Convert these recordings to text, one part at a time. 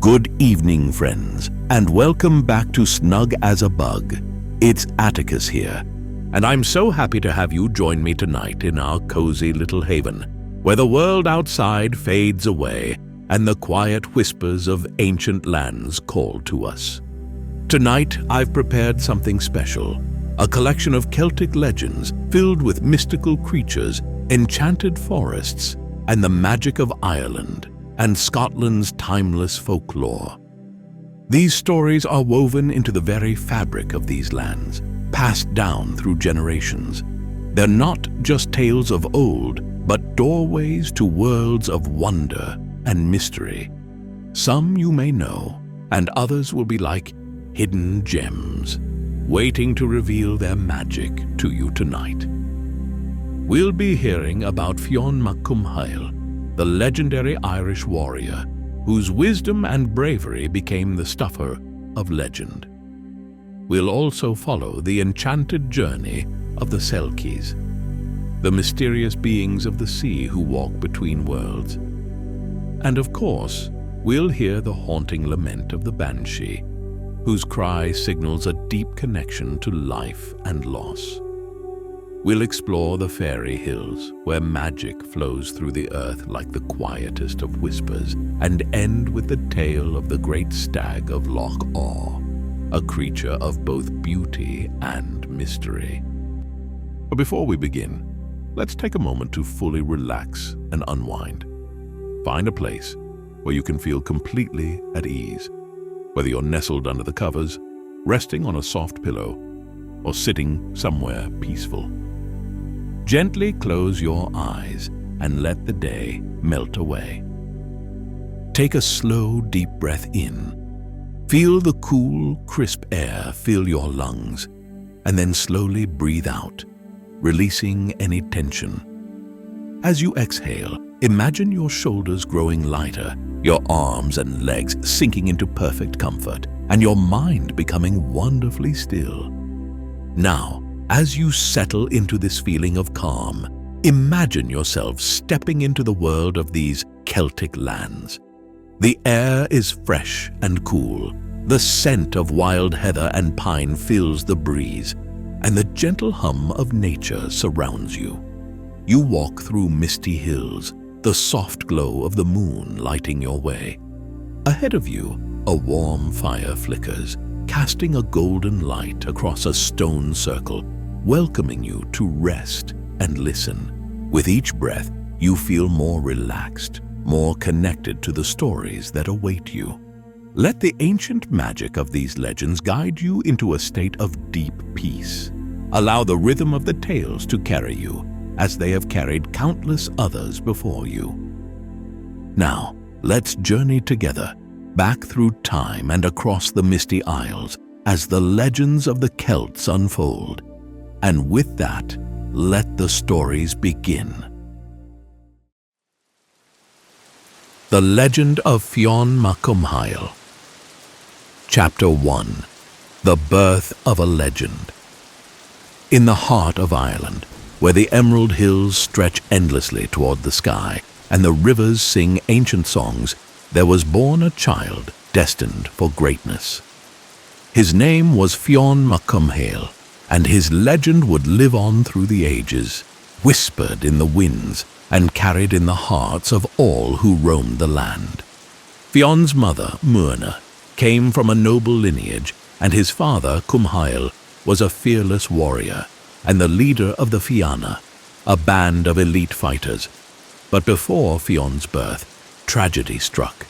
Good evening, friends, and welcome back to Snug as a Bug. It's Atticus here, and I'm so happy to have you join me tonight in our cozy little haven, where the world outside fades away and the quiet whispers of ancient lands call to us. Tonight, I've prepared something special, a collection of Celtic legends filled with mystical creatures, enchanted forests, and the magic of Ireland and Scotland's timeless folklore. These stories are woven into the very fabric of these lands, passed down through generations. They're not just tales of old, but doorways to worlds of wonder and mystery. Some you may know, and others will be like hidden gems, waiting to reveal their magic to you tonight. We'll be hearing about Fionn mac Cumhail, the legendary Irish warrior whose wisdom and bravery became the stuffer of legend. We'll also follow the enchanted journey of the Selkies, the mysterious beings of the sea who walk between worlds. And of course, we'll hear the haunting lament of the Banshee, whose cry signals a deep connection to life and loss. We'll explore the fairy hills, where magic flows through the earth like the quietest of whispers, and end with the tale of the great stag of Loch Awe, a creature of both beauty and mystery. But before we begin, let's take a moment to fully relax and unwind. Find a place where you can feel completely at ease, whether you're nestled under the covers, resting on a soft pillow, or sitting somewhere peaceful. Gently close your eyes and let the day melt away. Take a slow, deep breath in. Feel the cool, crisp air fill your lungs, and then slowly breathe out, releasing any tension. As you exhale, imagine your shoulders growing lighter, your arms and legs sinking into perfect comfort, and your mind becoming wonderfully still. Now, as you settle into this feeling of calm, imagine yourself stepping into the world of these Celtic lands. The air is fresh and cool. The scent of wild heather and pine fills the breeze, and the gentle hum of nature surrounds you. You walk through misty hills, the soft glow of the moon lighting your way. Ahead of you, a warm fire flickers, casting a golden light across a stone circle, welcoming you to rest and listen. With each breath, you feel more relaxed, more connected to the stories that await you. Let the ancient magic of these legends guide you into a state of deep peace. Allow the rhythm of the tales to carry you, as they have carried countless others before you. Now, let's journey together, back through time and across the misty isles, as the legends of the Celts unfold. And with that, let the stories begin. The Legend of Fionn mac Cumhail. Chapter 1. The Birth of a Legend. In the heart of Ireland, where the emerald hills stretch endlessly toward the sky and the rivers sing ancient songs, there was born a child destined for greatness. His name was Fionn mac Cumhail, and his legend would live on through the ages, whispered in the winds and carried in the hearts of all who roamed the land. Fionn's mother, Muirna, came from a noble lineage, and his father, Cumhail, was a fearless warrior and the leader of the Fianna, a band of elite fighters. But before Fionn's birth, tragedy struck.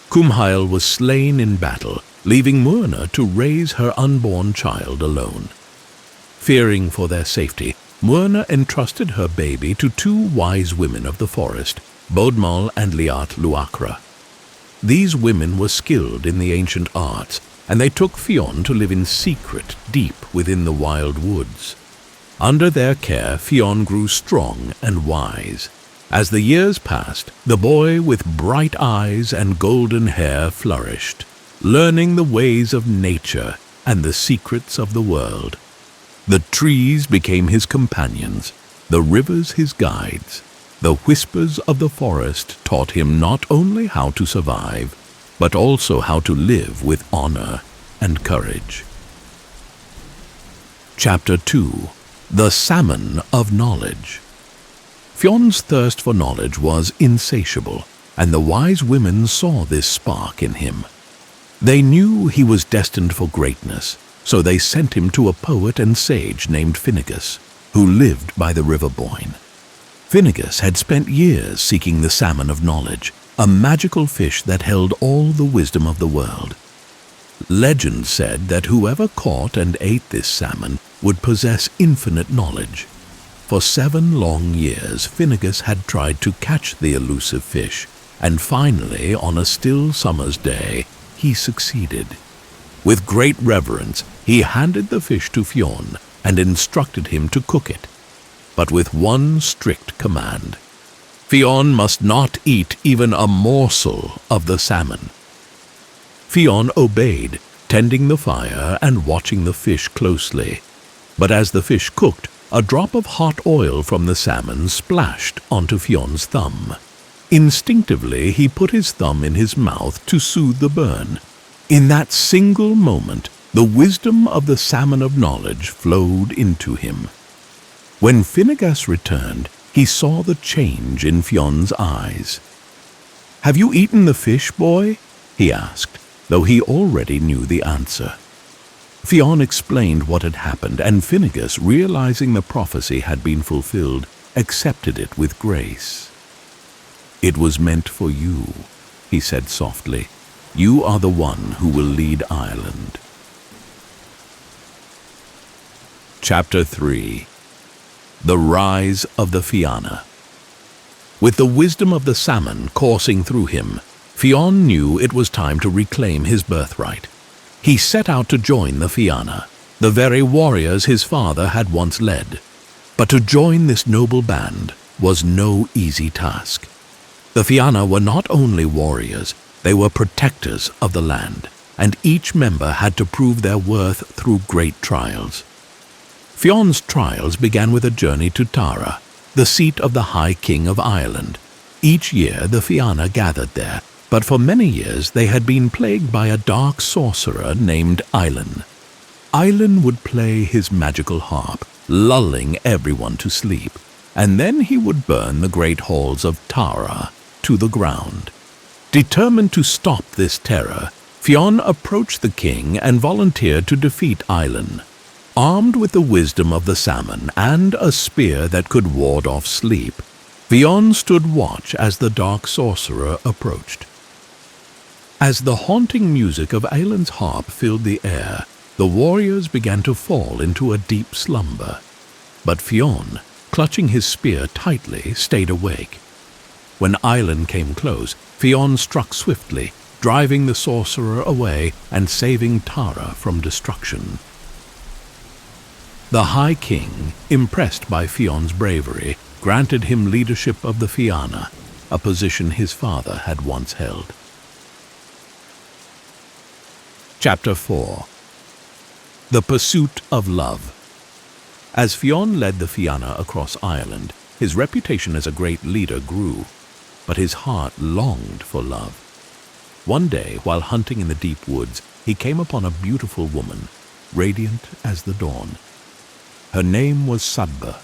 Cumhail was slain in battle, leaving Muirna to raise her unborn child alone. Fearing for their safety, Muirna entrusted her baby to two wise women of the forest, Bodmal and Liat Luachra. These women were skilled in the ancient arts, and they took Fionn to live in secret deep within the wild woods. Under their care, Fionn grew strong and wise. As the years passed, the boy with bright eyes and golden hair flourished, learning the ways of nature and the secrets of the world. The trees became his companions, the rivers his guides. The whispers of the forest taught him not only how to survive, but also how to live with honor and courage. Chapter 2. The Salmon of Knowledge. Fionn's thirst for knowledge was insatiable, and the wise women saw this spark in him. They knew he was destined for greatness, so they sent him to a poet and sage named Finnegas, who lived by the river Boyne. Finnegas had spent years seeking the salmon of knowledge, a magical fish that held all the wisdom of the world. Legend said that whoever caught and ate this salmon would possess infinite knowledge. For 7 long years, Finnegas had tried to catch the elusive fish, and finally, on a still summer's day, he succeeded. With great reverence, he handed the fish to Fionn and instructed him to cook it, but with one strict command. Fionn must not eat even a morsel of the salmon. Fionn obeyed, tending the fire and watching the fish closely. But as the fish cooked, a drop of hot oil from the salmon splashed onto Fionn's thumb. Instinctively, he put his thumb in his mouth to soothe the burn. In that single moment, the wisdom of the salmon of knowledge flowed into him. When Finnegas returned, he saw the change in Fionn's eyes. "Have you eaten the fish, boy?" he asked, though he already knew the answer. Fionn explained what had happened, and Finnegas, realizing the prophecy had been fulfilled, accepted it with grace. "It was meant for you," he said softly. "You are the one who will lead Ireland." Chapter 3. The Rise of the Fianna. With the wisdom of the salmon coursing through him, Fionn knew it was time to reclaim his birthright. He set out to join the Fianna, the very warriors his father had once led. But to join this noble band was no easy task. The Fianna were not only warriors, they were protectors of the land, and each member had to prove their worth through great trials. Fionn's trials began with a journey to Tara, the seat of the High King of Ireland. Each year the Fianna gathered there, but for many years they had been plagued by a dark sorcerer named Eilean. Eilean would play his magical harp, lulling everyone to sleep, and then he would burn the great halls of Tara to the ground. Determined to stop this terror, Fionn approached the king and volunteered to defeat Eilean. Armed with the wisdom of the salmon and a spear that could ward off sleep, Fionn stood watch as the dark sorcerer approached. As the haunting music of Eilean's harp filled the air, the warriors began to fall into a deep slumber. But Fionn, clutching his spear tightly, stayed awake. When Eilean came close, Fionn struck swiftly, driving the sorcerer away and saving Tara from destruction. The High King, impressed by Fionn's bravery, granted him leadership of the Fianna, a position his father had once held. Chapter 4. The Pursuit of Love. As Fionn led the Fianna across Ireland, his reputation as a great leader grew, but his heart longed for love. One day, while hunting in the deep woods, he came upon a beautiful woman, radiant as the dawn. Her name was Sadba,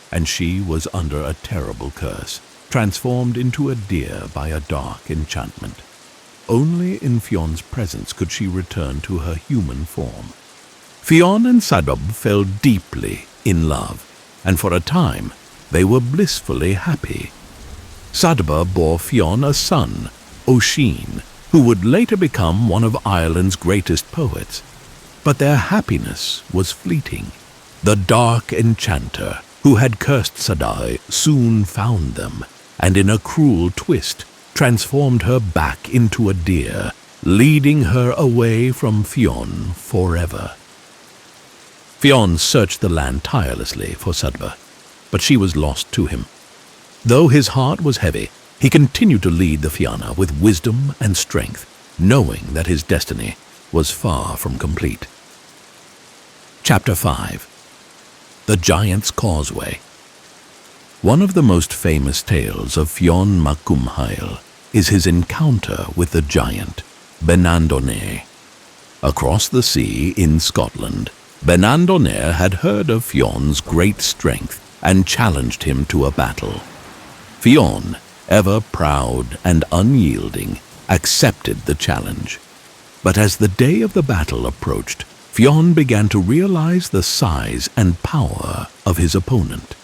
and she was under a terrible curse, transformed into a deer by a dark enchantment. Only in Fionn's presence could she return to her human form. Fionn and Sadba fell deeply in love, and for a time they were blissfully happy. Sadba bore Fionn a son, Oisin, who would later become one of Ireland's greatest poets. But their happiness was fleeting. The dark enchanter, who had cursed Sadai, soon found them, and in a cruel twist, transformed her back into a deer, leading her away from Fionn forever. Fionn searched the land tirelessly for Sadba, but she was lost to him. Though his heart was heavy, he continued to lead the Fianna with wisdom and strength, knowing that his destiny was far from complete. Chapter 5. The Giant's Causeway. One of the most famous tales of Fionn mac Cúailnge is his encounter with the giant. Benandonne. Across the sea in Scotland, Benandonne had heard of Fionn's great strength and challenged him to a battle. Fionn, ever proud and unyielding, accepted the challenge. But as the day of the battle approached, Fionn began to realize the size and power of his opponent.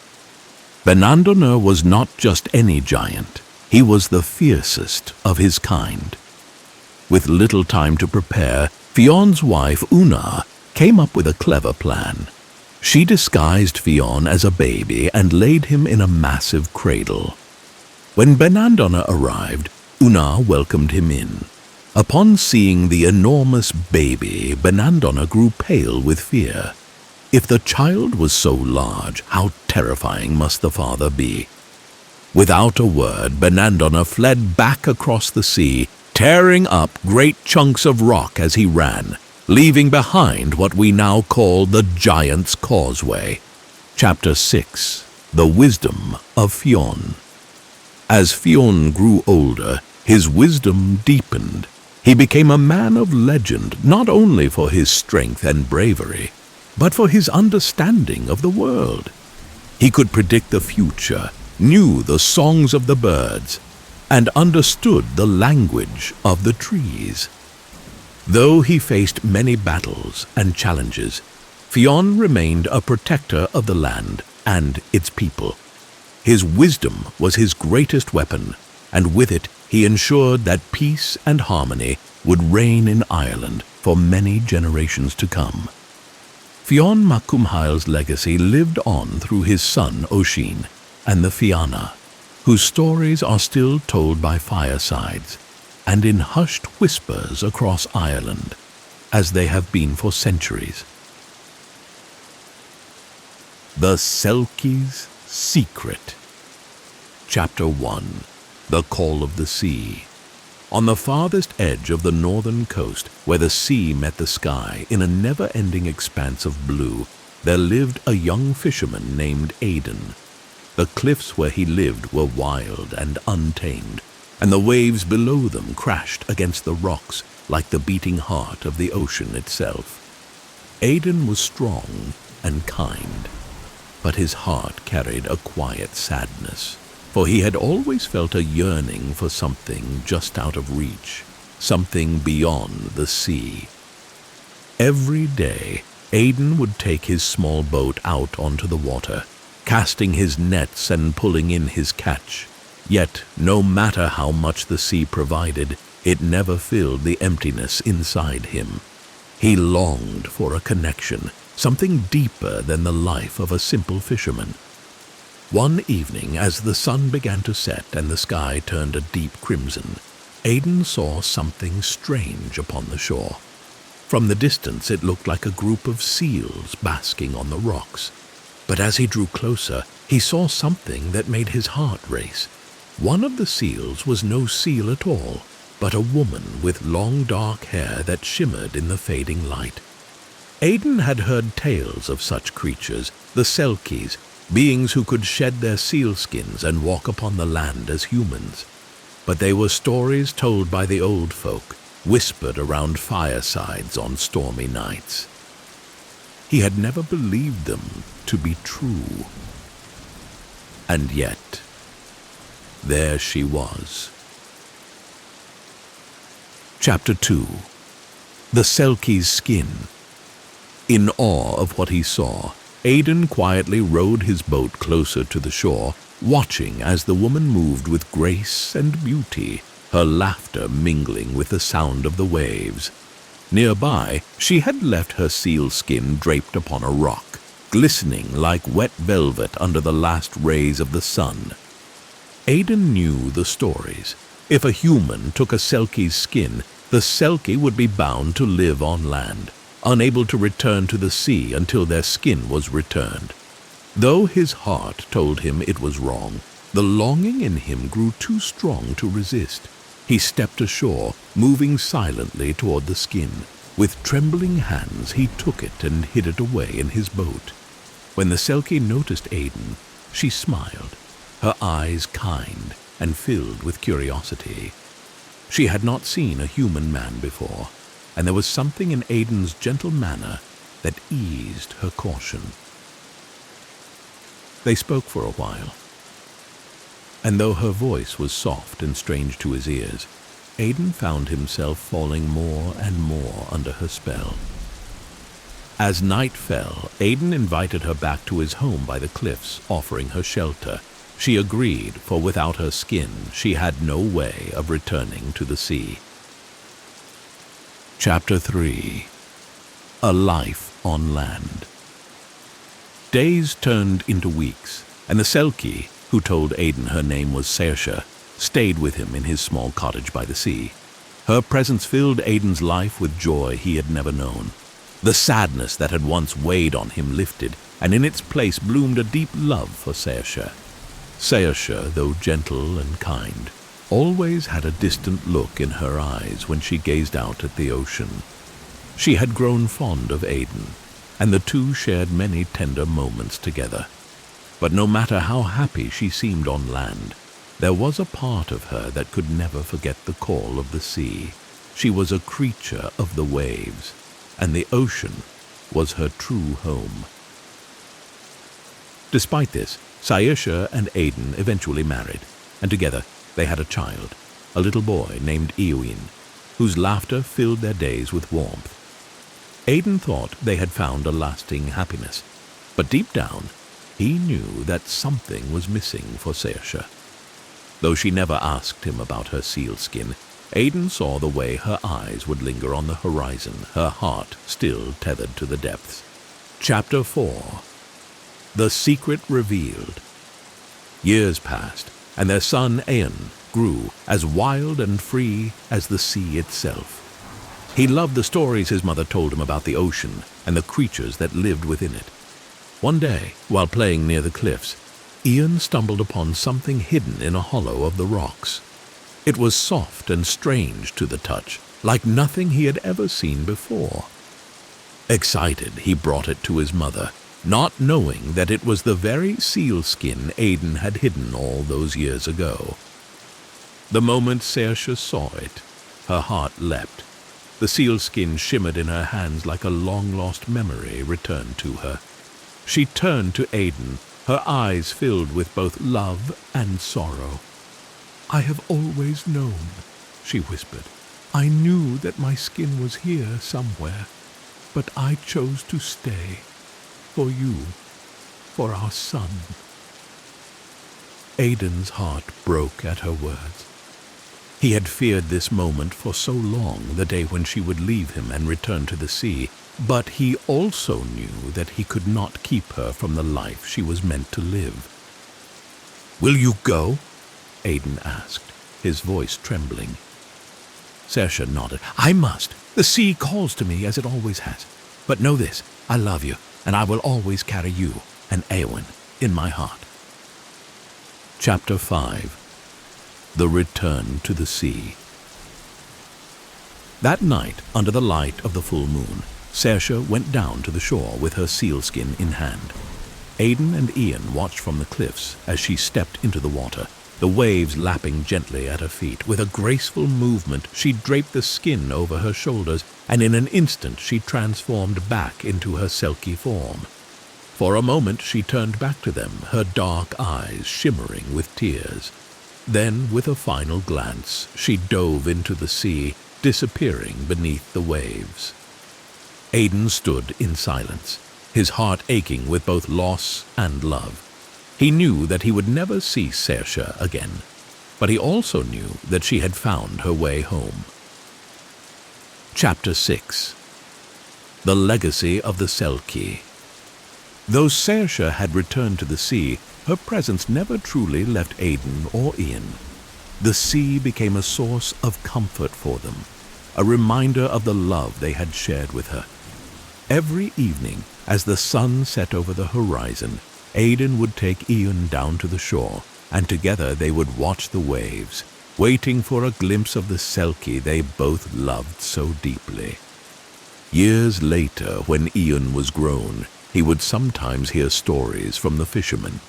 Benandonne was not just any giant, he was the fiercest of his kind. With little time to prepare, Fionn's wife Una came up with a clever plan. She disguised Fionn as a baby and laid him in a massive cradle. When Benandonne arrived, Una welcomed him in. Upon seeing the enormous baby, Benandonne grew pale with fear. If the child was so large, how terrifying must the father be? Without a word, Benandonne fled back across the sea, tearing up great chunks of rock as he ran, leaving behind what we now call the Giant's Causeway. Chapter 6. The Wisdom of Fionn. As Fionn grew older, his wisdom deepened. He became a man of legend not only for his strength and bravery, but for his understanding of the world. He could predict the future, knew the songs of the birds, and understood the language of the trees. Though he faced many battles and challenges, Fionn remained a protector of the land and its people. His wisdom was his greatest weapon, and with it he ensured that peace and harmony would reign in Ireland for many generations to come. Fionn mac Cúailnge's legacy lived on through his son Oisin and the Fianna, whose stories are still told by firesides and in hushed whispers across Ireland, as they have been for centuries. The Selkie's Secret. Chapter 1. The Call of the Sea. On the farthest edge of the northern coast, where the sea met the sky in a never-ending expanse of blue, there lived a young fisherman named Aidan. The cliffs where he lived were wild and untamed, and the waves below them crashed against the rocks like the beating heart of the ocean itself. Aidan was strong and kind, but his heart carried a quiet sadness, for he had always felt a yearning for something just out of reach, something beyond the sea. Every day, Aidan would take his small boat out onto the water, casting his nets and pulling in his catch. Yet, no matter how much the sea provided, it never filled the emptiness inside him. He longed for a connection, something deeper than the life of a simple fisherman. One evening, as the sun began to set and the sky turned a deep crimson, Aidan saw something strange upon the shore. From the distance it looked like a group of seals basking on the rocks. But as he drew closer, he saw something that made his heart race. One of the seals was no seal at all, but a woman with long dark hair that shimmered in the fading light. Aidan had heard tales of such creatures, the Selkies, beings who could shed their sealskins and walk upon the land as humans. But they were stories told by the old folk, whispered around firesides on stormy nights. He had never believed them to be true. And yet, there she was. Chapter 2. The Selkie's Skin. In awe of what he saw, Aidan quietly rowed his boat closer to the shore, watching as the woman moved with grace and beauty, her laughter mingling with the sound of the waves. Nearby, she had left her sealskin draped upon a rock, glistening like wet velvet under the last rays of the sun. Aidan knew the stories. If a human took a Selkie's skin, the Selkie would be bound to live on land, unable to return to the sea until their skin was returned. Though his heart told him it was wrong, the longing in him grew too strong to resist. He stepped ashore, moving silently toward the skin. With trembling hands he took it and hid it away in his boat. When the Selkie noticed Aidan, she smiled, her eyes kind and filled with curiosity. She had not seen a human man before, and there was something in Aidan's gentle manner that eased her caution. They spoke for a while, and though her voice was soft and strange to his ears, Aidan found himself falling more and more under her spell. As night fell, Aidan invited her back to his home by the cliffs, offering her shelter. She agreed, for without her skin, she had no way of returning to the sea. Chapter 3. A Life on Land. Days turned into weeks, and the Selkie, who told Aidan her name was Saoirse, stayed with him in his small cottage by the sea. Her presence filled Aidan's life with joy he had never known. The sadness that had once weighed on him lifted, and in its place bloomed a deep love for Saoirse. Saoirse, though gentle and kind, always had a distant look in her eyes when she gazed out at the ocean. She had grown fond of Aidan, and the two shared many tender moments together. But no matter how happy she seemed on land, there was a part of her that could never forget the call of the sea. She was a creature of the waves, and the ocean was her true home. Despite this, Saoirse and Aidan eventually married, and together they had a child, a little boy named Étaín, whose laughter filled their days with warmth. Aidan thought they had found a lasting happiness, but deep down he knew that something was missing for Saoirse. Though she never asked him about her sealskin, Aidan saw the way her eyes would linger on the horizon, her heart still tethered to the depths. Chapter 4. The Secret Revealed. Years passed, and their son Étaín grew as wild and free as the sea itself. He loved the stories his mother told him about the ocean and the creatures that lived within it. One day, while playing near the cliffs, Étaín stumbled upon something hidden in a hollow of the rocks. It was soft and strange to the touch, like nothing he had ever seen before. Excited, he brought it to his mother, not knowing that it was the very sealskin Aidan had hidden all those years ago. The moment Saoirse saw it, her heart leapt. The sealskin shimmered in her hands like a long-lost memory returned to her. She turned to Aidan, her eyes filled with both love and sorrow. "I have always known," she whispered. "I knew that my skin was here somewhere, but I chose to stay. For you, for our son." Aidan's heart broke at her words. He had feared this moment for so long, the day when she would leave him and return to the sea, but he also knew that he could not keep her from the life she was meant to live. "Will you go?" Aidan asked, his voice trembling. Saoirse nodded. "I must. The sea calls to me as it always has. But know this, I love you, and I will always carry you and Étaín in my heart." Chapter 5. The Return to the Sea. That night, under the light of the full moon, Saoirse went down to the shore with her sealskin in hand. Aidan and Étaín watched from the cliffs as she stepped into the water, the waves lapping gently at her feet. With a graceful movement, she draped the skin over her shoulders, and in an instant she transformed back into her Selkie form. For a moment she turned back to them, her dark eyes shimmering with tears. Then, with a final glance, she dove into the sea, disappearing beneath the waves. Aidan stood in silence, his heart aching with both loss and love. He knew that he would never see Saoirse again, but he also knew that she had found her way home. Chapter 6. The Legacy of the Selkie. Though Saoirse had returned to the sea, her presence never truly left Aidan or Étaín. The sea became a source of comfort for them, a reminder of the love they had shared with her. Every evening, as the sun set over the horizon, Aidan would take Étaín down to the shore, and together they would watch the waves, waiting for a glimpse of the Selkie they both loved so deeply. Years later, when Étaín was grown, he would sometimes hear stories from the fishermen,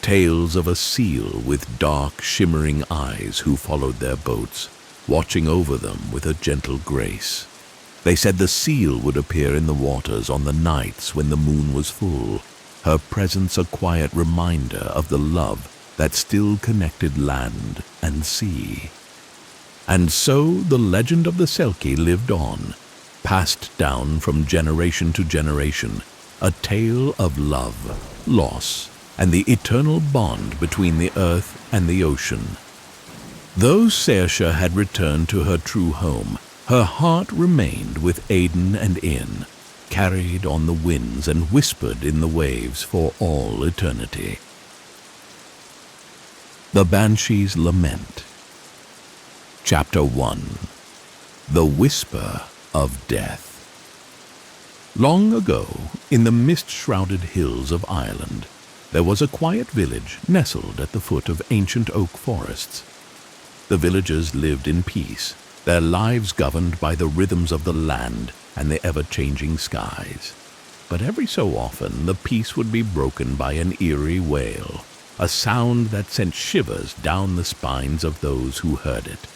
tales of a seal with dark, shimmering eyes who followed their boats, watching over them with a gentle grace. They said the seal would appear in the waters on the nights when the moon was full, her presence a quiet reminder of the love that still connected land and sea. And so the legend of the Selkie lived on, passed down from generation to generation, a tale of love, loss, and the eternal bond between the earth and the ocean. Though Saoirse had returned to her true home, her heart remained with Étaín and In, carried on the winds and whispered in the waves for all eternity. The Banshee's Lament. Chapter 1. The Whisper of Death. Long ago, in the mist-shrouded hills of Ireland, there was a quiet village nestled at the foot of ancient oak forests. The villagers lived in peace, their lives governed by the rhythms of the land and the ever-changing skies. But every so often the peace would be broken by an eerie wail, a sound that sent shivers down the spines of those who heard it.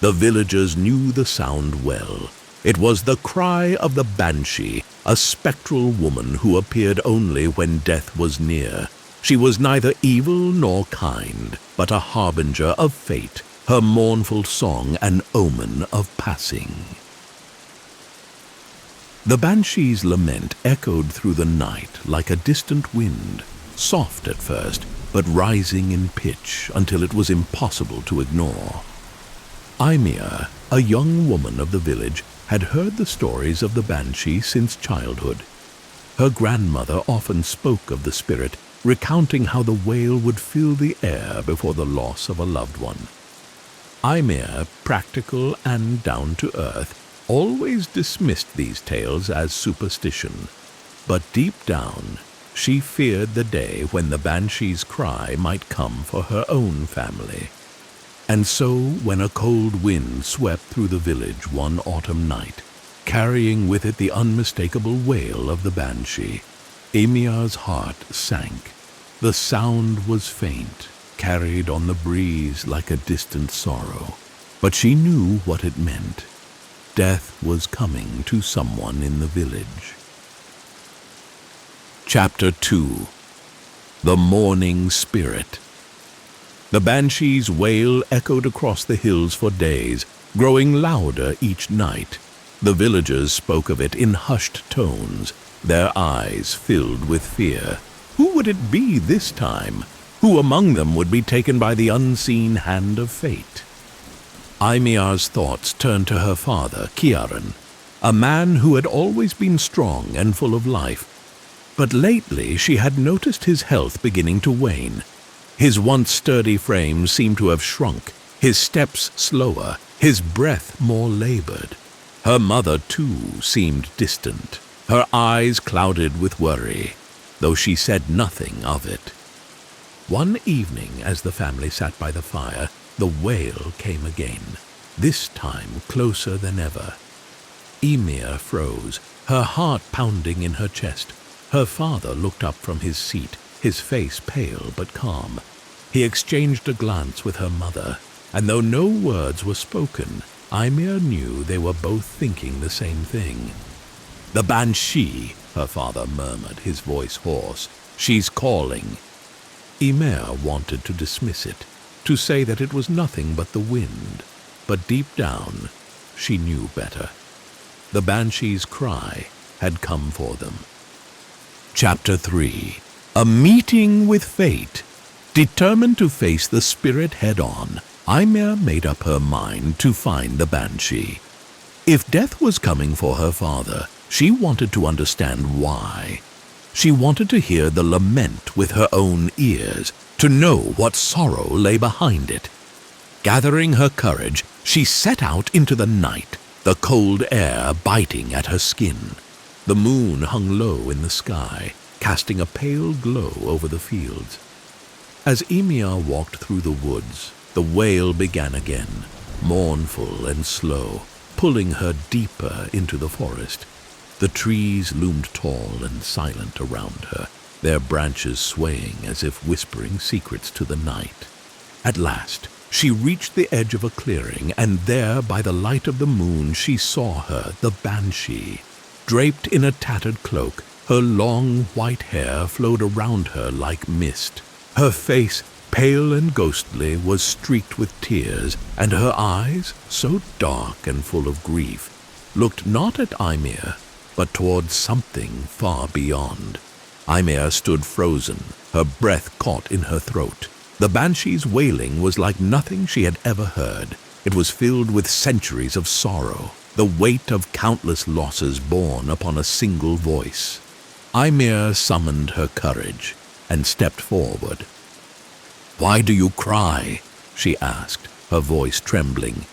The villagers knew the sound well. It was the cry of the Banshee, a spectral woman who appeared only when death was near. She was neither evil nor kind, but a harbinger of fate, her mournful song an omen of passing. The Banshee's lament echoed through the night like a distant wind, soft at first, but rising in pitch until it was impossible to ignore. Immerse, a young woman of the village, had heard the stories of the Banshee since childhood. Her grandmother often spoke of the spirit, recounting how the wail would fill the air before the loss of a loved one. Immerse, practical and down-to-earth, always dismissed these tales as superstition, but deep down she feared the day when the Banshee's cry might come for her own family. And so, when a cold wind swept through the village one autumn night, carrying with it the unmistakable wail of the Banshee, Immerse's heart sank. The sound was faint, carried on the breeze like a distant sorrow, but she knew what it meant. Death was coming to someone in the village. Chapter 2. The Mourning Spirit. The Banshee's wail echoed across the hills for days, growing louder each night. The villagers spoke of it in hushed tones, their eyes filled with fear. Who would it be this time? Who among them would be taken by the unseen hand of fate? Immerse's thoughts turned to her father, Ciaran, a man who had always been strong and full of life. But lately she had noticed his health beginning to wane. His once sturdy frame seemed to have shrunk, his steps slower, his breath more labored. Her mother, too, seemed distant, her eyes clouded with worry, though she said nothing of it. One evening, as the family sat by the fire, the wail came again, this time closer than ever. Immerse froze, her heart pounding in her chest. Her father looked up from his seat, his face pale but calm. He exchanged a glance with her mother, and though no words were spoken, Immerse knew they were both thinking the same thing. "The Banshee," her father murmured, his voice hoarse. "She's calling." Immerse wanted to dismiss it, to say that it was nothing but the wind, but deep down she knew better. The Banshee's cry had come for them. Chapter 3. A Meeting with Fate. Determined to face the spirit head-on, Immerse made up her mind to find the Banshee. If death was coming for her father, she wanted to understand why. She wanted to hear the lament with her own ears, to know what sorrow lay behind it. Gathering her courage, she set out into the night, the cold air biting at her skin. The moon hung low in the sky, casting a pale glow over the fields. As Immerse walked through the woods, the wail began again, mournful and slow, pulling her deeper into the forest. The trees loomed tall and silent around her, their branches swaying as if whispering secrets to the night. At last, She reached the edge of a clearing, and there, by the light of the moon, she saw her, the banshee. Draped in a tattered cloak, her long white hair flowed around her like mist. Her face, pale and ghostly, was streaked with tears, and her eyes, so dark and full of grief, looked not at Ymir, but towards something far beyond. Ymir stood frozen, her breath caught in her throat. The banshee's wailing was like nothing she had ever heard. It was filled with centuries of sorrow, the weight of countless losses borne upon a single voice. Ymir summoned her courage and stepped forward. "Why do you cry?" she asked, her voice trembling.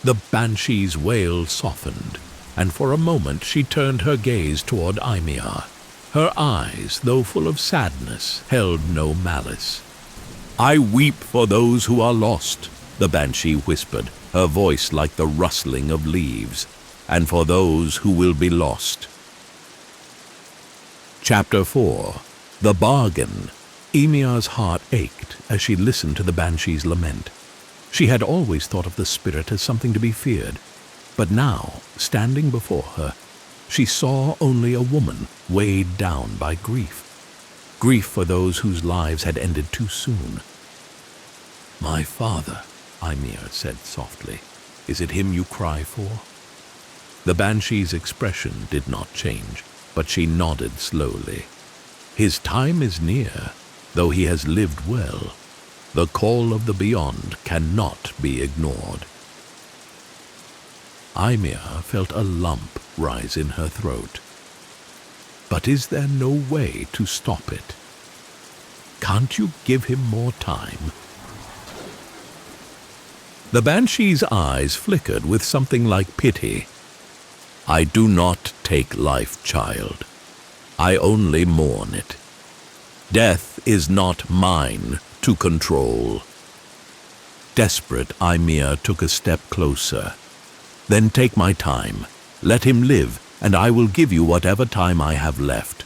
The banshee's wail softened, and for a moment she turned her gaze toward Ymir. Her eyes, though full of sadness, held no malice. "I weep for those who are lost," the banshee whispered, her voice like the rustling of leaves, "and for those who will be lost." Chapter 4. The Bargain. Ymir's heart ached as she listened to the banshee's lament. She had always thought of the spirit as something to be feared, but now, standing before her, she saw only a woman weighed down by grief. Grief for those whose lives had ended too soon. "My father," Ymir said softly. "Is it him you cry for?" The banshee's expression did not change, but she nodded slowly. "His time is near, though he has lived well. The call of the beyond cannot be ignored." Ymir felt a lump rise in her throat. But is there no way to stop it? Can't you give him more time? The banshee's eyes flickered with something like pity. "I do not take life, child. I only mourn it. Death is not mine to control." Desperate, Ymir took a step closer. "Then take my time. Let him live, and I will give you whatever time I have left."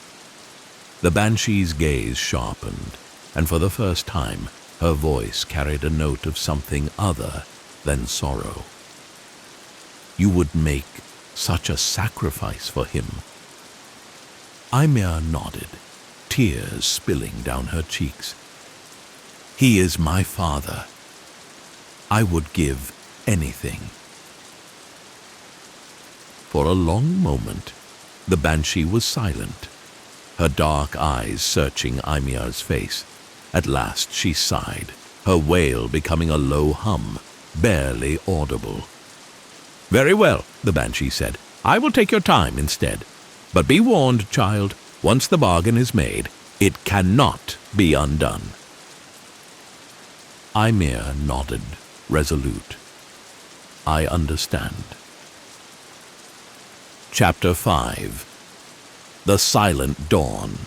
The banshee's gaze sharpened, and for the first time her voice carried a note of something other than sorrow. "You would make such a sacrifice for him?" Ymir nodded, tears spilling down her cheeks. "He is my father. I would give anything." For a long moment, the banshee was silent, her dark eyes searching Ymir's face. At last she sighed, her wail becoming a low hum, barely audible. "Very well," the banshee said. "I will take your time instead. But be warned, child, once the bargain is made, it cannot be undone." Ymir nodded, resolute. "I understand." Chapter 5. The Silent Dawn.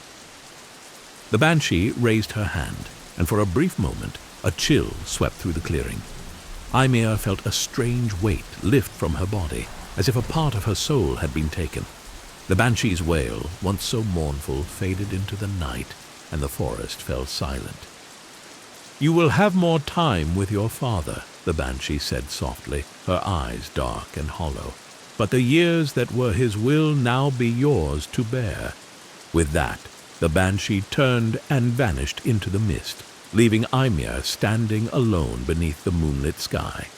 The banshee raised her hand, and for a brief moment a chill swept through the clearing. Ymir felt a strange weight lift from her body, as if a part of her soul had been taken. The banshee's wail, once so mournful, faded into the night, and the forest fell silent. "You will have more time with your father," the banshee said softly, her eyes dark and hollow. "But the years that were his will now be yours to bear." With that, the banshee turned and vanished into the mist, leaving Ymir standing alone beneath the moonlit sky.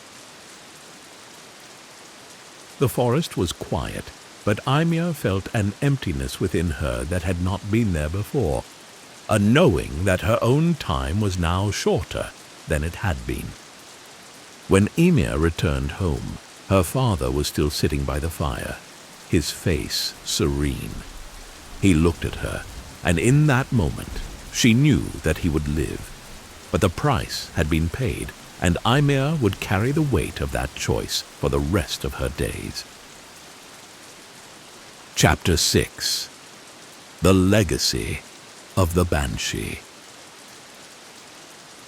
The forest was quiet, but Ymir felt an emptiness within her that had not been there before, a knowing that her own time was now shorter than it had been. When Ymir returned home, her father was still sitting by the fire, his face serene. He looked at her, and in that moment she knew that he would live. But the price had been paid, and Ymir would carry the weight of that choice for the rest of her days. Chapter 6. The Legacy of the Banshee.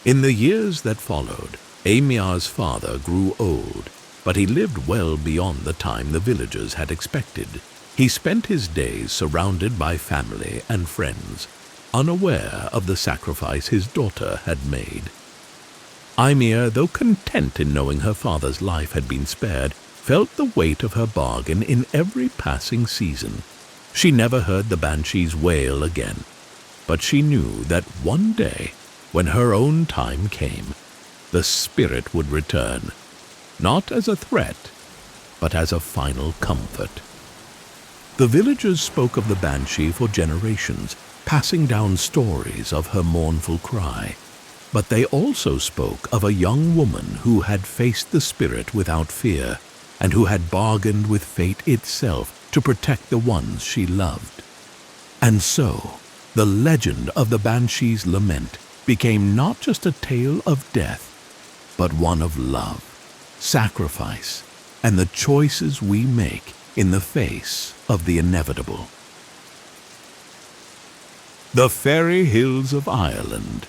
In the years that followed, Ymir's father grew old, but he lived well beyond the time the villagers had expected. He spent his days surrounded by family and friends, unaware of the sacrifice his daughter had made. Ymir, though content in knowing her father's life had been spared, felt the weight of her bargain in every passing season. She never heard the banshees wail again, but she knew that one day, when her own time came, the spirit would return, not as a threat, but as a final comfort. The villagers spoke of the banshee for generations, passing down stories of her mournful cry. But they also spoke of a young woman who had faced the spirit without fear, and who had bargained with fate itself to protect the ones she loved. And so, the legend of the banshee's lament became not just a tale of death, but one of love, sacrifice, and the choices we make in the face of the inevitable. The Fairy Hills of Ireland.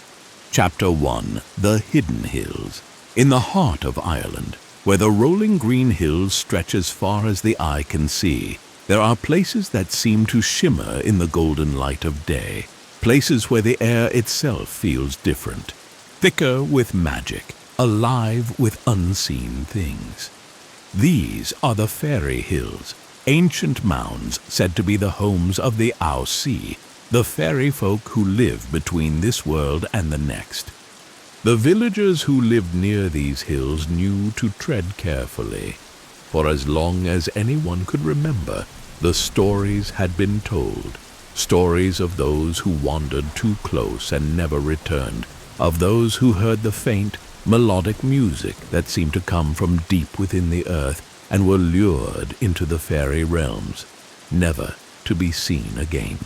Chapter 1. The Hidden Hills. In the heart of Ireland, where the rolling green hills stretch as far as the eye can see, there are places that seem to shimmer in the golden light of day, places where the air itself feels different, thicker with magic, alive with unseen things. These are the Fairy Hills, ancient mounds said to be the homes of the Sea, the fairy folk who live between this world and the next. The villagers who lived near these hills knew to tread carefully. For as long as anyone could remember, the stories had been told. Stories of those who wandered too close and never returned, of those who heard the faint, melodic music that seemed to come from deep within the earth and were lured into the fairy realms, never to be seen again.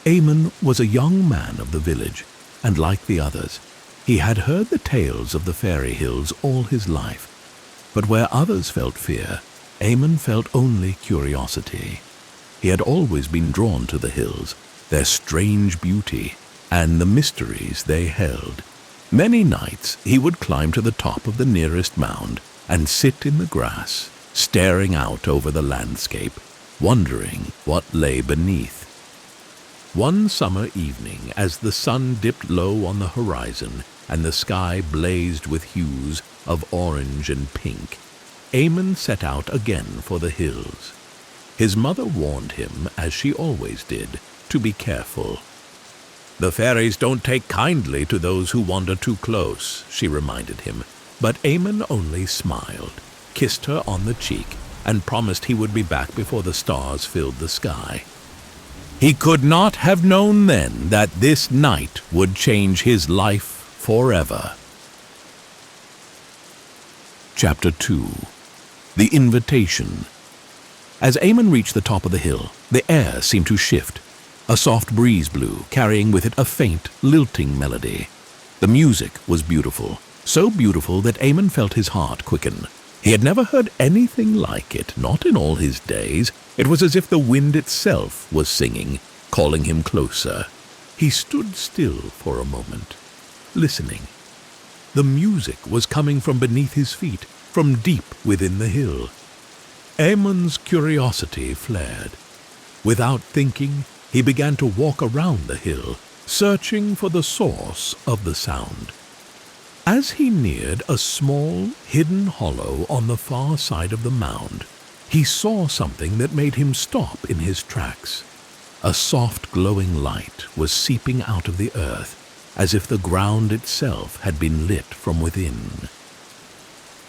Éamon was a young man of the village, and like the others, he had heard the tales of the fairy hills all his life. But where others felt fear, Éamon felt only curiosity. He had always been drawn to the hills, their strange beauty, and the mysteries they held. Many nights he would climb to the top of the nearest mound and sit in the grass, staring out over the landscape, wondering what lay beneath. One summer evening, as the sun dipped low on the horizon and the sky blazed with hues of orange and pink, Éamon set out again for the hills. His mother warned him, as she always did, to be careful. "The fairies don't take kindly to those who wander too close," she reminded him, but Éamon only smiled, kissed her on the cheek, and promised he would be back before the stars filled the sky. He could not have known then that this night would change his life forever. Chapter 2. The Invitation. As Éamon reached the top of the hill, the air seemed to shift. A soft breeze blew, carrying with it a faint, lilting melody. The music was beautiful, so beautiful that Éamon felt his heart quicken. He had never heard anything like it, not in all his days. It was as if the wind itself was singing, calling him closer. He stood still for a moment, listening. The music was coming from beneath his feet, from deep within the hill. Éamon's curiosity flared. Without thinking, he began to walk around the hill, searching for the source of the sound. As he neared a small, hidden hollow on the far side of the mound, he saw something that made him stop in his tracks. A soft, glowing light was seeping out of the earth, as if the ground itself had been lit from within.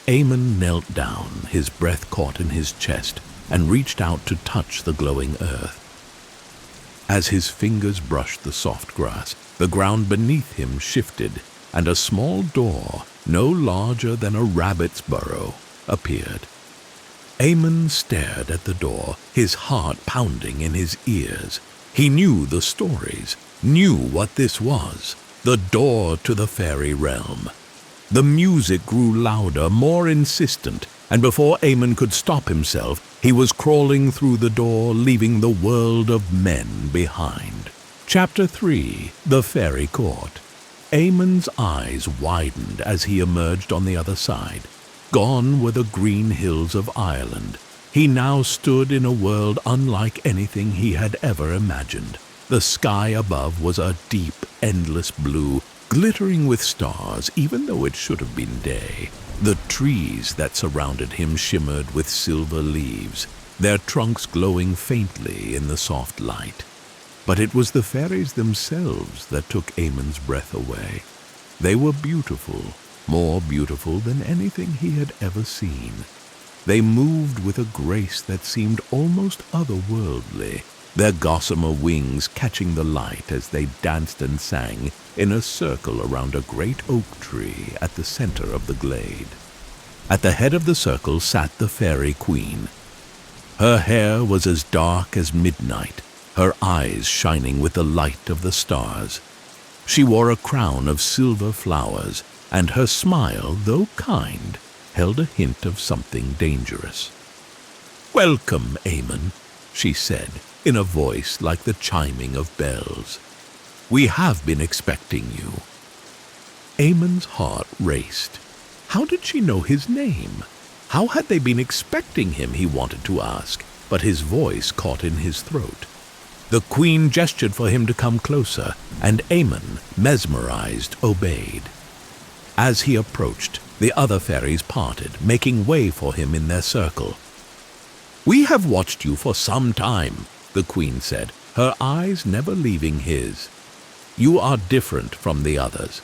Éamon knelt down, his breath caught in his chest, and reached out to touch the glowing earth. As his fingers brushed the soft grass, the ground beneath him shifted, and a small door, no larger than a rabbit's burrow, appeared. Éamon stared at the door, his heart pounding in his ears. He knew the stories, knew what this was, the door to the fairy realm. The music grew louder, more insistent, and before Éamon could stop himself, he was crawling through the door, leaving the world of men behind. Chapter 3. The Fairy Court. Éamon's eyes widened as he emerged on the other side. Gone were the green hills of Ireland. He now stood in a world unlike anything he had ever imagined. The sky above was a deep, endless blue, glittering with stars even though it should have been day. The trees that surrounded him shimmered with silver leaves, their trunks glowing faintly in the soft light. But it was the fairies themselves that took Eamon's breath away. They were beautiful, more beautiful than anything he had ever seen. They moved with a grace that seemed almost otherworldly, their gossamer wings catching the light as they danced and sang in a circle around a great oak tree at the center of the glade. At the head of the circle sat the fairy queen. Her hair was as dark as midnight, her eyes shining with the light of the stars. She wore a crown of silver flowers, and her smile, though kind, held a hint of something dangerous. "Welcome, Eamon," she said, in a voice like the chiming of bells. "We have been expecting you." Eamon's heart raced. How did she know his name? How had they been expecting him, he wanted to ask, but his voice caught in his throat. The queen gestured for him to come closer, and Eamon, mesmerized, obeyed. As he approached, the other fairies parted, making way for him in their circle. "We have watched you for some time," the queen said, her eyes never leaving his. "You are different from the others.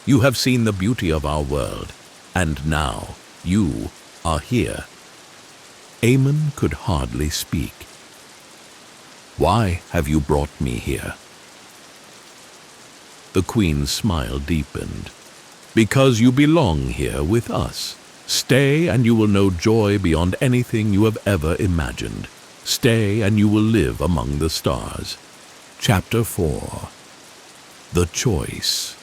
You have seen the beauty of our world, and now you are here." Eamon could hardly speak. "Why have you brought me here?" The queen's smile deepened. "Because you belong here with us. Stay and you will know joy beyond anything you have ever imagined. Stay and you will live among the stars." Chapter 4. The Choice.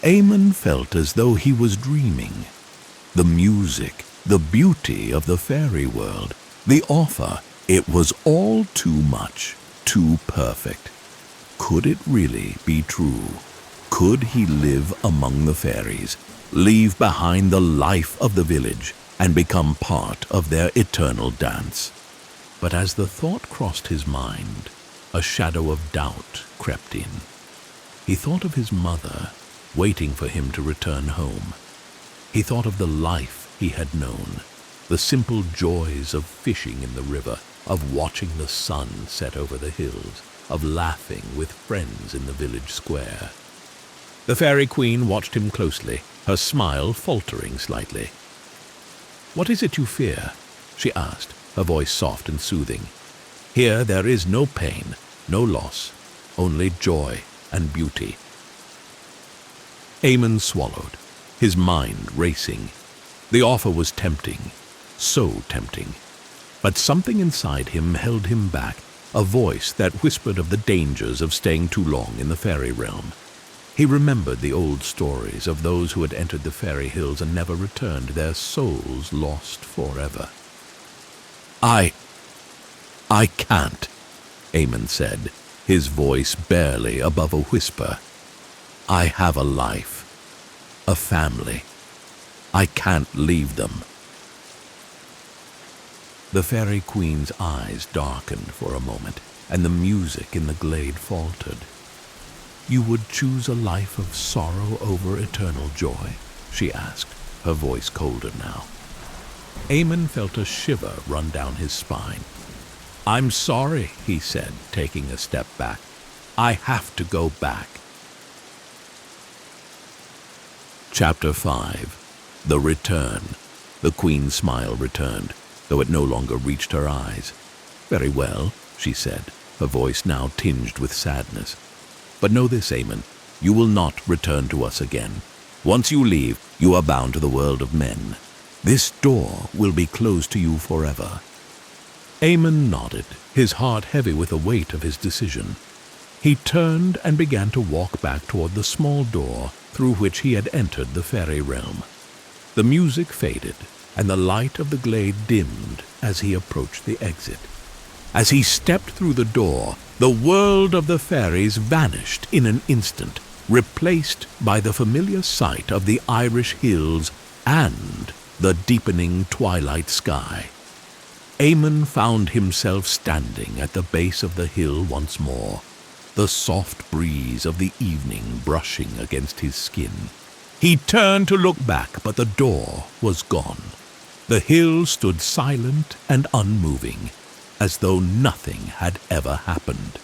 Eamon felt as though he was dreaming. The music, the beauty of the fairy world, the offer, it was all too much, too perfect. Could it really be true? Could he live among the fairies, leave behind the life of the village, and become part of their eternal dance? But as the thought crossed his mind, a shadow of doubt crept in. He thought of his mother, waiting for him to return home. He thought of the life he had known, the simple joys of fishing in the river, of watching the sun set over the hills, of laughing with friends in the village square. The fairy queen watched him closely, her smile faltering slightly. "What is it you fear?" she asked, her voice soft and soothing. "Here there is no pain, no loss, only joy and beauty." Eamon swallowed, his mind racing. The offer was tempting, so tempting. But something inside him held him back, a voice that whispered of the dangers of staying too long in the fairy realm. He remembered the old stories of those who had entered the fairy hills and never returned, their souls lost forever. I can't," Eamon said, his voice barely above a whisper. "I have a life, a family. I can't leave them." The fairy queen's eyes darkened for a moment, and the music in the glade faltered. "You would choose a life of sorrow over eternal joy?" she asked, her voice colder now. Eamon felt a shiver run down his spine. "I'm sorry," he said, taking a step back. "I have to go back." Chapter 5. The Return. The queen's smile returned, though it no longer reached her eyes. "Very well," she said, her voice now tinged with sadness. "But know this, Eamon, you will not return to us again. Once you leave, you are bound to the world of men. This door will be closed to you forever." Eamon nodded, his heart heavy with the weight of his decision. He turned and began to walk back toward the small door through which he had entered the fairy realm. The music faded, and the light of the glade dimmed as he approached the exit. As he stepped through the door, the world of the fairies vanished in an instant, replaced by the familiar sight of the Irish hills and the deepening twilight sky. Eamon found himself standing at the base of the hill once more. the soft breeze of the evening brushing against his skin. He turned to look back, but the door was gone. The hill stood silent and unmoving, as though nothing had ever happened.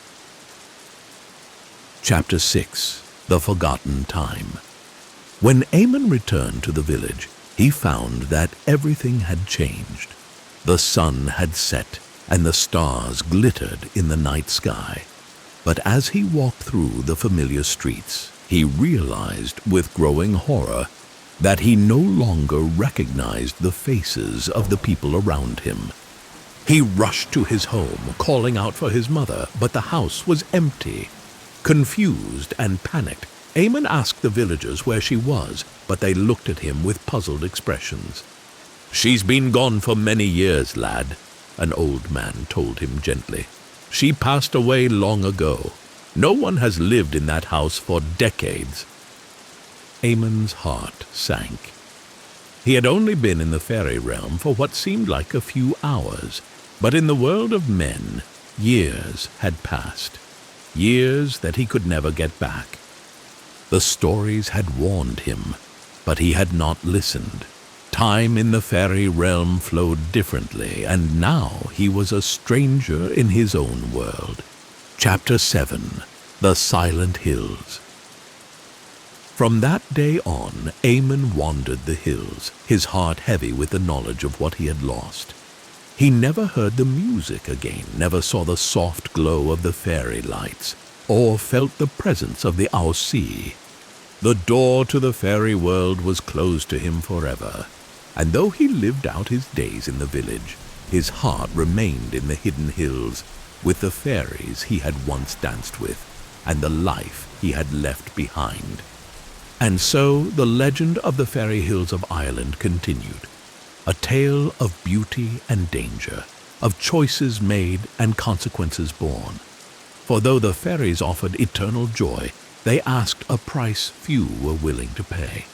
Chapter 6. The Forgotten Time. When Éamon returned to the village, he found that everything had changed. The sun had set, and the stars glittered in the night sky. But as he walked through the familiar streets, he realized with growing horror that he no longer recognized the faces of the people around him. He rushed to his home, calling out for his mother, but the house was empty. Confused and panicked, Éamon asked the villagers where she was, but they looked at him with puzzled expressions. "She's been gone for many years, lad," an old man told him gently. "She passed away long ago. No one has lived in that house for decades." Éamon's heart sank. He had only been in the fairy realm for what seemed like a few hours, but in the world of men, years had passed. Years that he could never get back. The stories had warned him, but he had not listened. Time in the fairy realm flowed differently, and now he was a stranger in his own world. Chapter 7. The Silent Hills. From that day on, Éamon wandered the hills, his heart heavy with the knowledge of what he had lost. He never heard the music again, never saw the soft glow of the fairy lights, or felt the presence of the Aussie. The door to the fairy world was closed to him forever, and though he lived out his days in the village, his heart remained in the hidden hills, with the fairies he had once danced with, and the life he had left behind. And so the legend of the fairy hills of Ireland continued. A tale of beauty and danger, of choices made and consequences borne. For though the fairies offered eternal joy, they asked a price few were willing to pay.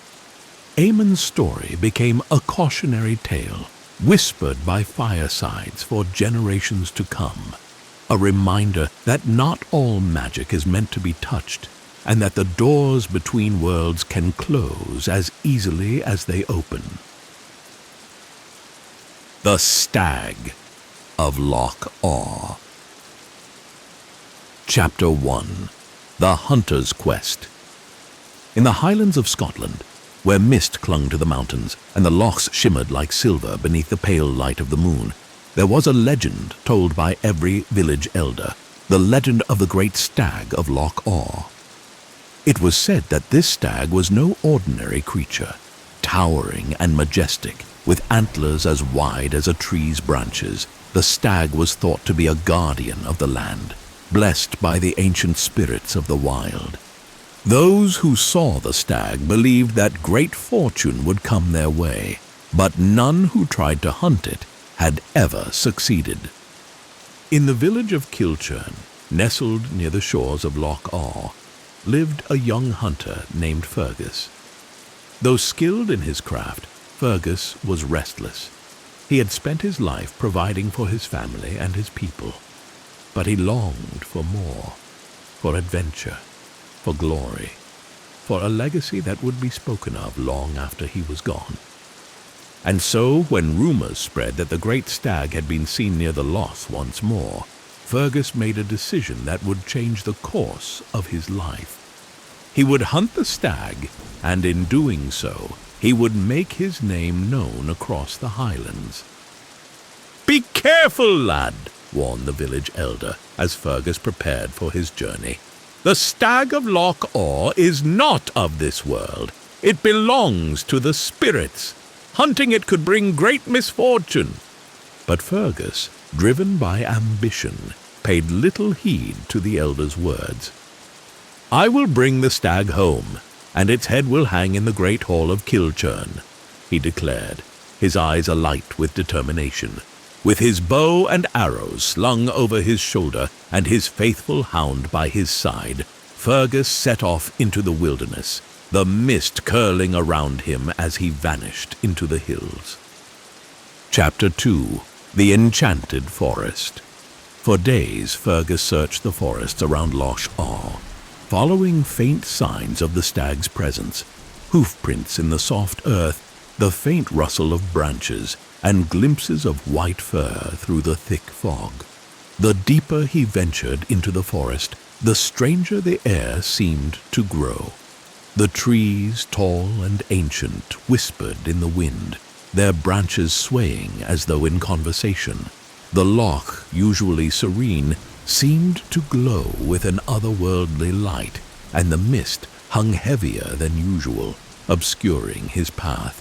Éamon's story became a cautionary tale, whispered by firesides for generations to come. A reminder that not all magic is meant to be touched, and that the doors between worlds can close as easily as they open. The Stag of Loch Awe. Chapter 1. The Hunter's Quest. In the Highlands of Scotland, where mist clung to the mountains and the lochs shimmered like silver beneath the pale light of the moon, there was a legend told by every village elder, the legend of the great stag of Loch Awe. It was said that this stag was no ordinary creature, towering and majestic, with antlers as wide as a tree's branches. The stag was thought to be a guardian of the land, blessed by the ancient spirits of the wild. Those who saw the stag believed that great fortune would come their way, but none who tried to hunt it had ever succeeded. In the village of Cú Chulainn, nestled near the shores of Loch Awe, lived a young hunter named Fergus. Though skilled in his craft, Fergus was restless. He had spent his life providing for his family and his people, but he longed for more, for adventure, for glory, for a legacy that would be spoken of long after he was gone. And so, when rumors spread that the great stag had been seen near the loch once more, Fergus made a decision that would change the course of his life. He would hunt the stag, and in doing so, he would make his name known across the Highlands. "Be careful, lad," warned the village elder as Fergus prepared for his journey. "The stag of Loch Awe is not of this world. It belongs to the spirits. Hunting it could bring great misfortune." But Fergus, driven by ambition, paid little heed to the elder's words. "I will bring the stag home, and its head will hang in the great hall of Cú Chulainn," he declared, his eyes alight with determination. With his bow and arrows slung over his shoulder and his faithful hound by his side, Fergus set off into the wilderness, the mist curling around him as he vanished into the hills. Chapter 2. The Enchanted Forest. For days, Fergus searched the forests around Loch Awe, following faint signs of the stag's presence, hoofprints in the soft earth, the faint rustle of branches, and glimpses of white fur through the thick fog. The deeper he ventured into the forest, the stranger the air seemed to grow. The trees, tall and ancient, whispered in the wind, their branches swaying as though in conversation. The loch, usually serene, seemed to glow with an otherworldly light, and the mist hung heavier than usual, obscuring his path.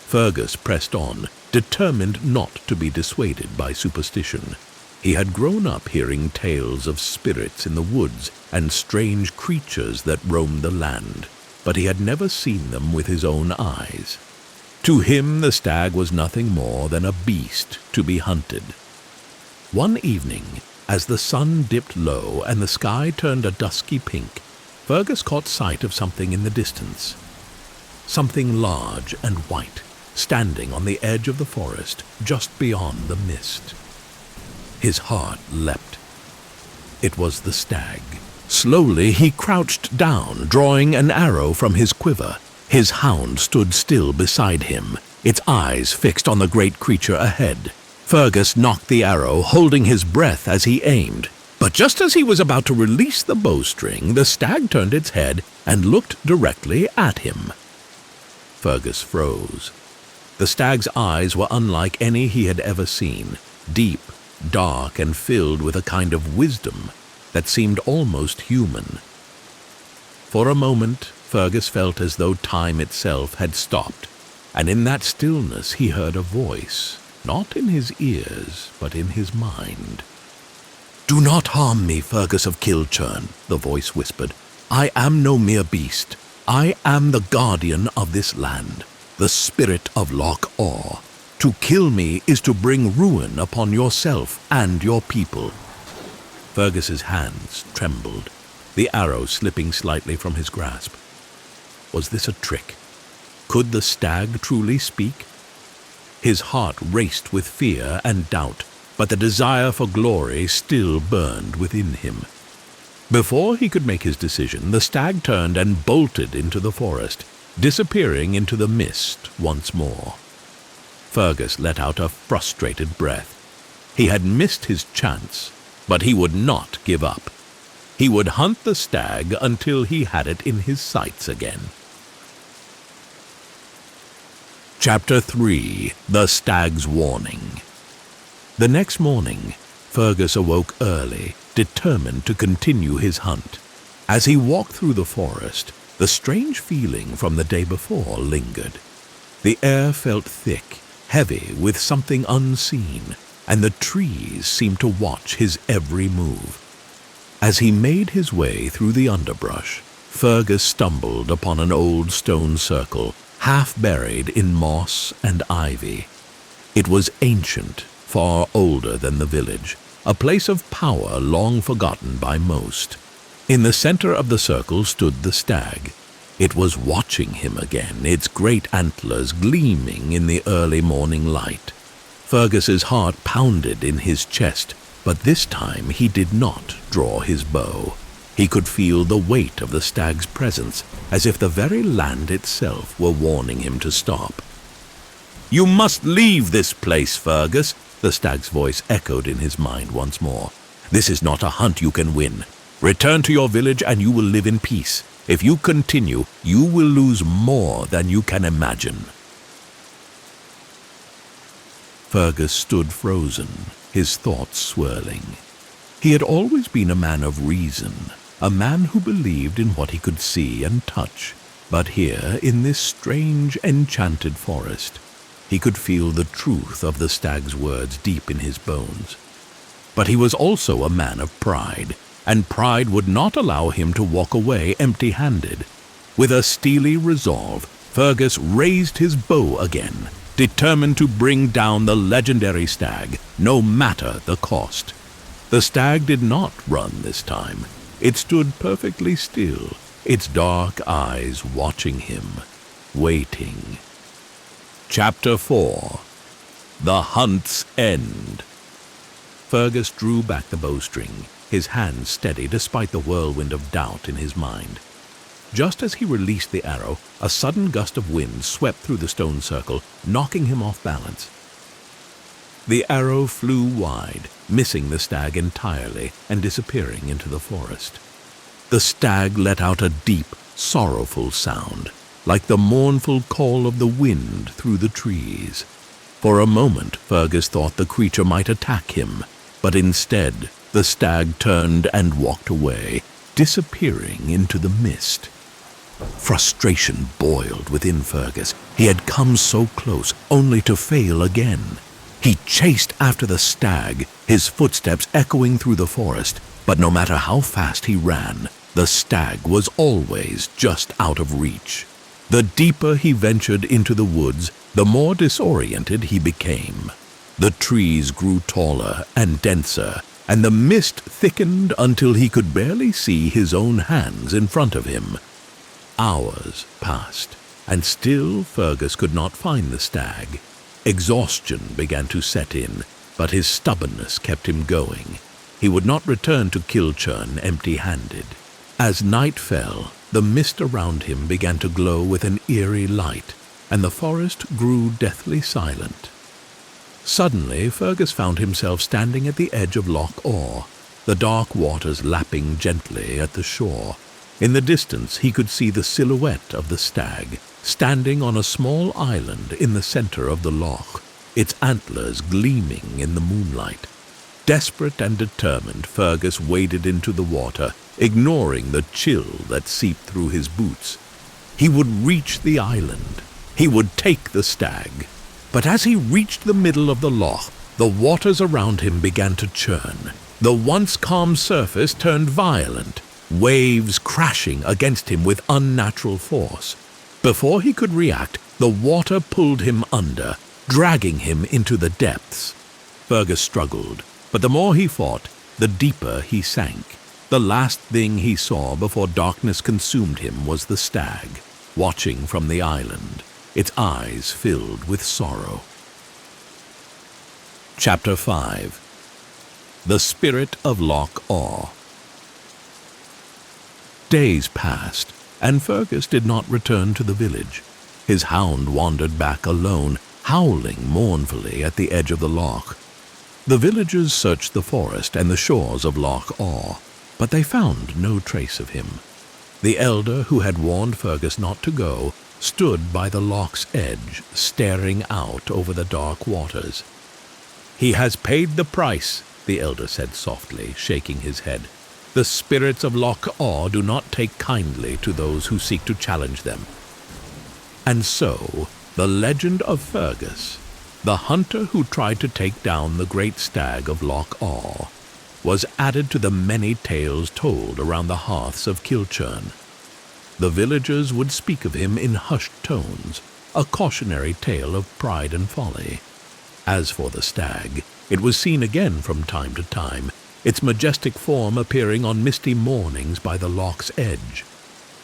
Fergus pressed on, determined not to be dissuaded by superstition. He had grown up hearing tales of spirits in the woods and strange creatures that roamed the land, but he had never seen them with his own eyes. To him the stag was nothing more than a beast to be hunted. One evening, as the sun dipped low and the sky turned a dusky pink, Fergus caught sight of something in the distance. Something large and white, standing on the edge of the forest just beyond the mist. His heart leapt. It was the stag. Slowly he crouched down, drawing an arrow from his quiver. His hound stood still beside him, its eyes fixed on the great creature ahead. Fergus knocked the arrow, holding his breath as he aimed. But just as he was about to release the bowstring, the stag turned its head and looked directly at him. Fergus froze. The stag's eyes were unlike any he had ever seen, deep, dark, and filled with a kind of wisdom that seemed almost human. For a moment, Fergus felt as though time itself had stopped, and in that stillness he heard a voice, not in his ears, but in his mind. "Do not harm me, Fergus of Cú Chulainn," the voice whispered. "I am no mere beast. I am the guardian of this land, the spirit of Loch Awe. To kill me is to bring ruin upon yourself and your people." Fergus's hands trembled, the arrow slipping slightly from his grasp. Was this a trick? Could the stag truly speak? His heart raced with fear and doubt, but the desire for glory still burned within him. Before he could make his decision, the stag turned and bolted into the forest, disappearing into the mist once more. Fergus let out a frustrated breath. He had missed his chance, but he would not give up. He would hunt the stag until he had it in his sights again. Chapter 3. The Stag's Warning. The next morning, Fergus awoke early, determined to continue his hunt. As he walked through the forest, the strange feeling from the day before lingered. The air felt thick, heavy with something unseen, and the trees seemed to watch his every move. As he made his way through the underbrush, Fergus stumbled upon an old stone circle, half buried in moss and ivy. It was ancient, far older than the village, a place of power long forgotten by most. In the center of the circle stood the stag. It was watching him again, its great antlers gleaming in the early morning light. Fergus's heart pounded in his chest, but this time he did not draw his bow. He could feel the weight of the stag's presence, as if the very land itself were warning him to stop. "You must leave this place, Fergus," the stag's voice echoed in his mind once more. "This is not a hunt you can win. Return to your village and you will live in peace. If you continue, you will lose more than you can imagine." Fergus stood frozen, his thoughts swirling. He had always been a man of reason, a man who believed in what he could see and touch. But here, in this strange, enchanted forest, he could feel the truth of the stag's words deep in his bones. But he was also a man of pride, and pride would not allow him to walk away empty-handed. With a steely resolve, Fergus raised his bow again, determined to bring down the legendary stag, no matter the cost. The stag did not run this time. It stood perfectly still, its dark eyes watching him, waiting. Chapter 4. The Hunt's End. Fergus drew back the bowstring, his hand steady despite the whirlwind of doubt in his mind. Just as he released the arrow, a sudden gust of wind swept through the stone circle, knocking him off balance. The arrow flew wide, missing the stag entirely and disappearing into the forest. The stag let out a deep, sorrowful sound, like the mournful call of the wind through the trees. For a moment, Fergus thought the creature might attack him, but instead, the stag turned and walked away, disappearing into the mist. Frustration boiled within Fergus. He had come so close, only to fail again. He chased after the stag, his footsteps echoing through the forest, but no matter how fast he ran, the stag was always just out of reach. The deeper he ventured into the woods, the more disoriented he became. The trees grew taller and denser, and the mist thickened until he could barely see his own hands in front of him. Hours passed, and still Fergus could not find the stag. Exhaustion began to set in, but his stubbornness kept him going. He would not return to Cú Chulainn empty-handed. As night fell, the mist around him began to glow with an eerie light, and the forest grew deathly silent. Suddenly, Fergus found himself standing at the edge of Loch Awe, the dark waters lapping gently at the shore. In the distance, he could see the silhouette of the stag, standing on a small island in the center of the loch, its antlers gleaming in the moonlight. Desperate and determined, Fergus waded into the water, ignoring the chill that seeped through his boots. He would reach the island. He would take the stag. But as he reached the middle of the loch, the waters around him began to churn. The once calm surface turned violent, waves crashing against him with unnatural force. Before he could react, the water pulled him under, dragging him into the depths. Fergus struggled, but the more he fought, the deeper he sank. The last thing he saw before darkness consumed him was the stag, watching from the island, its eyes filled with sorrow. Chapter 5. The Spirit of Loch Awe. Days passed, and Fergus did not return to the village. His hound wandered back alone, howling mournfully at the edge of the loch. The villagers searched the forest and the shores of Loch Awe, but they found no trace of him. The elder who had warned Fergus not to go stood by the loch's edge, staring out over the dark waters. "He has paid the price," the elder said softly, shaking his head. "The spirits of Loch Awe do not take kindly to those who seek to challenge them." And so, the legend of Fergus, the hunter who tried to take down the great stag of Loch Awe, was added to the many tales told around the hearths of Cú Chulainn. The villagers would speak of him in hushed tones, a cautionary tale of pride and folly. As for the stag, it was seen again from time to time, its majestic form appearing on misty mornings by the loch's edge.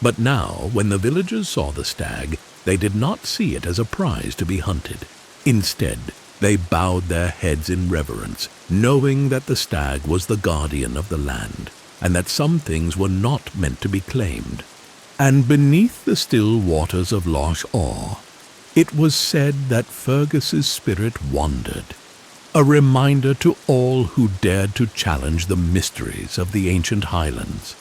But now, when the villagers saw the stag, they did not see it as a prize to be hunted. Instead, they bowed their heads in reverence, knowing that the stag was the guardian of the land, and that some things were not meant to be claimed. And beneath the still waters of Loch Awe, it was said that Fergus's spirit wandered, a reminder to all who dared to challenge the mysteries of the ancient highlands.